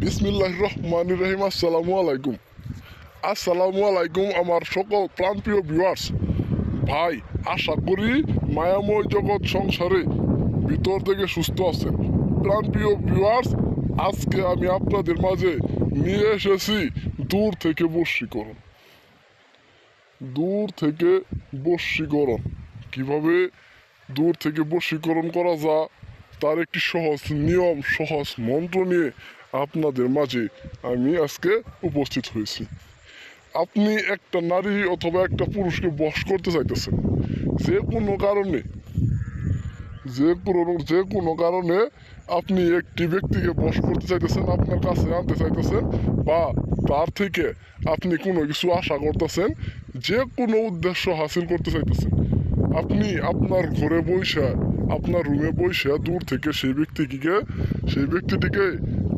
বিসমিল্লাহির রহমানির রহিম। আসসালামু আলাইকুম আমার সকল প্রাণপ্রিয় ভিউয়ার্স ভাই, আশা করি মায়াময় জগৎ সংসারে ভিতর থেকে সুস্থ আছেন। প্রাণপ্রিয় ভিউয়ার্স, আজকে আমি আপনাদের মাঝে নিয়ে এসেছি দূর থেকে বশীকরণ। কিভাবে দূর থেকে বশীকরণ করা যায় তার একটি সহজ নিয়ম, সহজ মন্ত্র নিয়ে আপনাদের মাঝে আমি আজকে উপস্থিত হয়েছি। আপনি একটা নারী অথবা একটা পুরুষকে বশ করতে চাইতেছেন, যে কোনো কারণে আপনি একটি ব্যক্তিকে বশ করতে চাইতেছেন, আপনার কাছে আনতে চাইতেছেন, বা তার থেকে আপনি কোনো কিছু আশা করতেছেন, যে কোনো উদ্দেশ্য হাসিল করতে চাইতেছেন। আপনি আপনার ঘরে বসে, আপনার রুমে বসে দূর থেকে সেই ব্যক্তিটিকে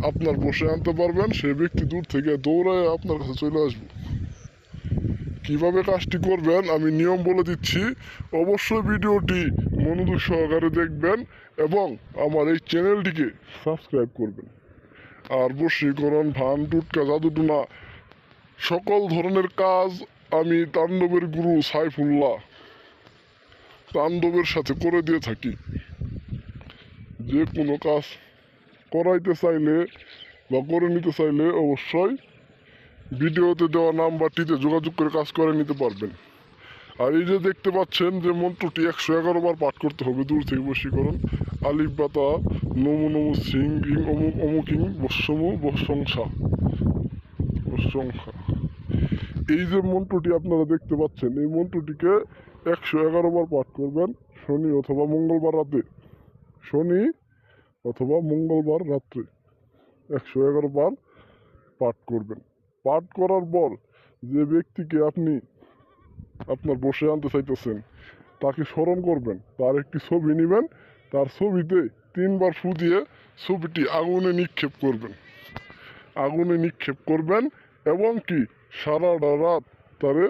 আপনার বসে আনতে পারবেন। সেই ব্যক্তি দূর থেকে দৌড়ায় আপনার কাছে চলে আসবে। কিভাবে কাজটি করবেন আমি নিয়ম বলে দিচ্ছি, অবশ্যই ভিডিওটি মনোযোগ সহকারে দেখবেন এবং আমার এই চ্যানেলটিকে সাবস্ক্রাইব করবেন। আর বশীকরণ, ভান, টুটকা, জাদুটুনা সকল ধরনের কাজ আমি তাণ্ডবের গুরু সাইফুল্লাহ তাণ্ডবের সাথে করে দিয়ে থাকি। যে কোনো কাজ করাইতে চাইলে বা করে নিতে চাইলে অবশ্যই ভিডিওতে দেওয়া নাম্বারটিতে যোগাযোগ করে কাজ করে নিতে পারবেন। আর এই যে দেখতে পাচ্ছেন যে মন্ত্রটি 111 বার পাঠ করতে হবে দূর থেকে বশীকরণ। আলিফ বাতা নমু নমু সিং ইং অমুক অমুকিং বসমু বসংসা। এই যে মন্ত্রটি আপনারা দেখতে পাচ্ছেন, এই মন্ত্রটিকে 111 বার পাঠ করবেন শনি অথবা মঙ্গলবার রাত্রে 111 বার পাঠ করবেন। পাঠ করার পর যে ব্যক্তিকে আপনি আপনার বসে আনতে চাইতেছেন তাকে স্মরণ করবেন, তার একটি ছবি নেবেন, তার ছবিতে 3 বার ফু দিয়ে ছবিটি আগুনে নিক্ষেপ করবেন এবং কি সারাটা রাত তারে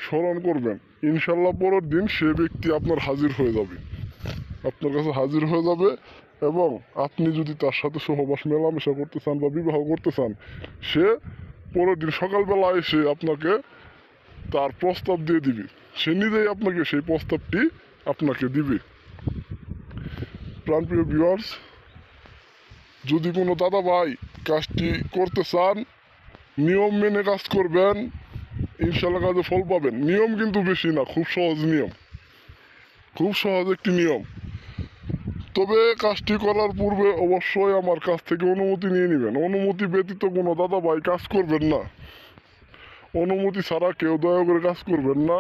স্মরণ করবেন। ইনশাল্লাহ পরের দিন সে ব্যক্তি আপনার কাছে হাজির হয়ে যাবে এবং আপনি যদি তার সাথে সহবাস মেলামেশা করতে চান বা বিবাহ করতে চান, সে পরের দিন সকালবেলা এসে আপনাকে তার প্রস্তাব দিয়ে দিবে। সে নিজেই আপনাকে সেই প্রস্তাবটি আপনাকে দিবে। প্রাণপ্রিয় ভিউয়ার্স, যদি কোনো দাদা ভাই কাজটি করতে চান, নিয়ম মেনে কাজ করবেন, ইনশাল্লাহ কাজে ফল পাবেন। নিয়ম কিন্তু বেশি না, খুব সহজ একটি নিয়ম। তবে কাজটি করার পূর্বে অবশ্যই আমার কাছ থেকে অনুমতি নিয়ে নেবেন। অনুমতি ব্যতীত কোনো দাদা ভাই কাজ করবেন না। অনুমতি ছাড়া কেউ দয়া করে কাজ করবেন না।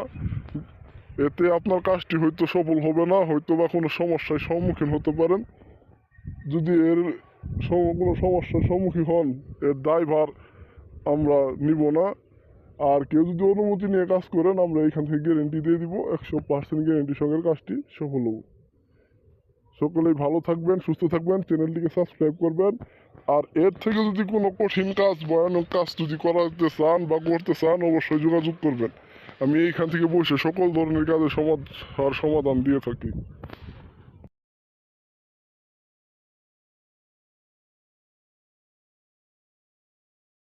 এতে আপনার কাজটি হয়তো সফল হবে না, হয়তো বা কোনো সমস্যার সম্মুখীন হতে পারেন। যদি কোনো সমস্যার সম্মুখীন হন, এর দায়ভার আমরা নিব না। আর কেউ যদি অনুমতি নিয়ে কাজ করেন, আমরা এখান থেকে গ্যারেন্টি দিয়ে দিব, 100% গ্যারেন্টি সঙ্গে কাজটি সফল হবে। সকলেই ভালো থাকবেন, সুস্থ থাকবেন, চ্যানেলটিকে সাবস্ক্রাইব করবেন। আর এর থেকে যদি কোনো কঠিন কাজ, ভয়ানক কাজ যদি করাতে চান বা করতে চান, অবশ্যই যোগাযোগ করবেন। আমি এইখান থেকে বসে সকল ধরনের কাজের সমাধান দিয়ে থাকি।